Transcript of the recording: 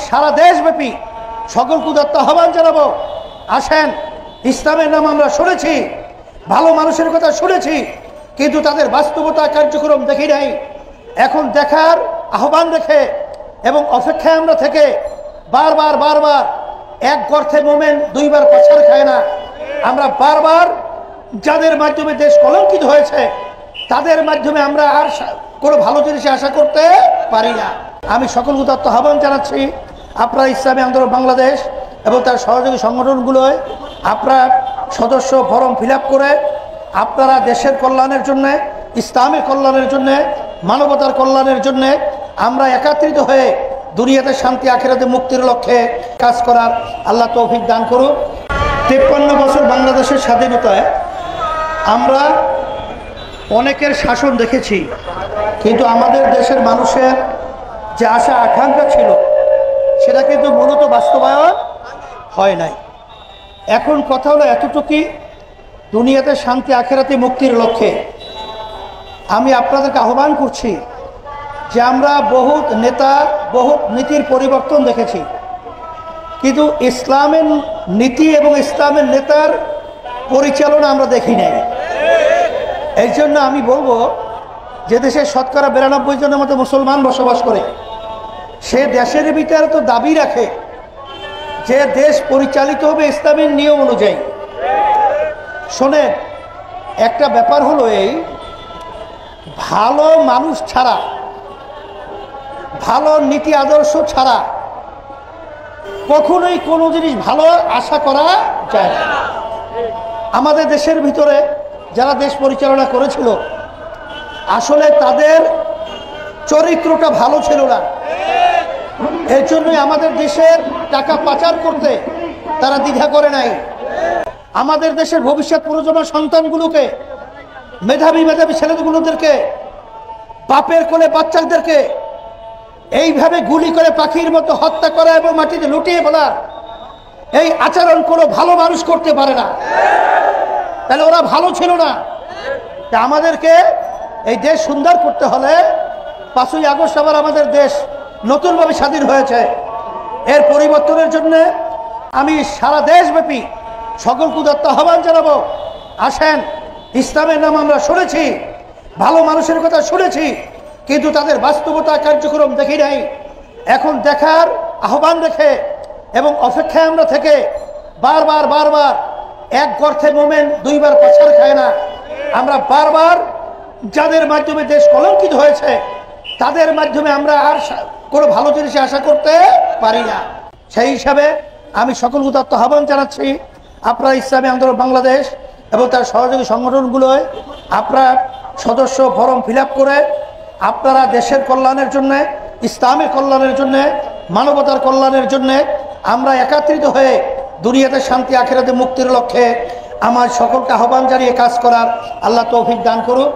সারা দেশব্যাপী সকল উদাত্ত আহ্বান জানাবো, আসেন, ইসলামের নাম আমরা শুনেছি, ভালো মানুষের কথা শুনেছি, কিন্তু তাদের বাস্তবতা কার্যক্রম দেখি নাই। এখন দেখার আহ্বান রেখে এবং অপেক্ষায় আমরা থেকে বারবার বারবার এক গর্থে মোমেন দুইবার পাছার খায় না। আমরা বারবার যাদের মাধ্যমে দেশ কলঙ্কিত হয়েছে তাদের মাধ্যমে আমরা আর কোনো ভালো জিনিসে আশা করতে পারি না। আমি সকল উদাত্ত আহ্বান জানাচ্ছি, আপনারা ইসলামী আন্দোলন বাংলাদেশ এবং তার সহযোগী সংগঠনগুলোয় আপনারা সদস্য ফর্ম ফিল আপ করে আপনারা দেশের কল্যাণের জন্যে, ইসলামের কল্যাণের জন্যে, মানবতার কল্যাণের জন্যে আমরা একত্রিত হয়ে দুনিয়াতে শান্তি আখিরাতে মুক্তির লক্ষ্যে কাজ করার আল্লাহ তৌফিক দান করুন। 53 বছর বাংলাদেশের স্বাধীনতায় আমরা অনেকের শাসন দেখেছি, কিন্তু আমাদের দেশের মানুষের যে আশা আকাঙ্ক্ষা ছিল সেটা কিন্তু মূলত বাস্তবায়ন হয় নাই। এখন কথা হলো এতটুকুই, দুনিয়াতে শান্তি আখিরাতে মুক্তির লক্ষ্যে আমি আপনাদেরকে আহ্বান করছি যে আমরা বহুত নেতা, বহুত নীতির পরিবর্তন দেখেছি, কিন্তু ইসলামের নীতি এবং ইসলামের নেতার পরিচালনা আমরা দেখি নাই। এই জন্য আমি বলবো, যে দেশে শতকরা 92 জনের মতো মুসলমান বসবাস করে, সে দেশের ভিতরে তো দাবি রাখে যে দেশ পরিচালিত হবে ইসলামের নিয়ম অনুযায়ী। শোনেন, একটা ব্যাপার হলো এই, ভালো মানুষ ছাড়া, ভালো নীতি আদর্শ ছাড়া কখনোই কোনো জিনিস ভালো আশা করা যায় না। আমাদের দেশের ভিতরে যারা দেশ পরিচালনা করেছিল আসলে তাদের চরিত্রটা ভালো ছিল না। এর জন্যই আমাদের দেশের টাকা পাচার করতে তারা দ্বিধা করে নাই। আমাদের দেশের ভবিষ্যৎ প্রজন্মের সন্তানগুলোকে, মেধাবী মেধাবী ছেলেগুলোদেরকে, বাপের কোলে বাচ্চাদেরকে এইভাবে গুলি করে পাখির মতো হত্যা করা এবং মাটিতে লুটিয়ে ফেলা, এই আচরণ কোনো ভালো মানুষ করতে পারে না। তাহলে ওরা ভালো ছিল না। আমাদেরকে এই দেশ সুন্দর করতে হলে 5ই আগস্ট আবার আমাদের দেশ নতুনভাবে স্বাধীন হয়েছে, এর পরিবর্তনের জন্য আমি সারা দেশব্যাপী সকল উদাত্ত আহ্বান জানাবো, আসেন, ইসলামের নাম আমরা শুনেছি, ভালো মানুষের কথা শুনেছি, কিন্তু তাদের বাস্তবতা কার্যক্রম দেখি নাই। এখন দেখার আহ্বান রেখে এবং অপেক্ষায় আমরা থেকে বারবার বারবার এক গর্থে মোমেন দুইবার পাছার খায় না। আমরা বারবার যাদের মাধ্যমে দেশ কলঙ্কিত হয়েছে তাদের মাধ্যমে আমরা আর কোনো ভালো জিনিসে আশা করতে পারি না। সেই হিসাবে আমি সকল উদাত্ত আহ্বান জানাচ্ছি, আপনারা ইসলামী আন্দোলন বাংলাদেশ এবং তার সহযোগী সংগঠনগুলোয় আপনারা সদস্য ফর্ম ফিল আপ করে আপনারা দেশের কল্যাণের জন্যে, ইসলামের কল্যাণের জন্যে, মানবতার কল্যাণের জন্যে আমরা একত্রিত হয়ে দুনিয়াতে শান্তি আখিরাতে মুক্তির লক্ষ্যে আমার সকলকে আহ্বান জানিয়ে কাজ করার আল্লাহ তৌফিক দান করুন।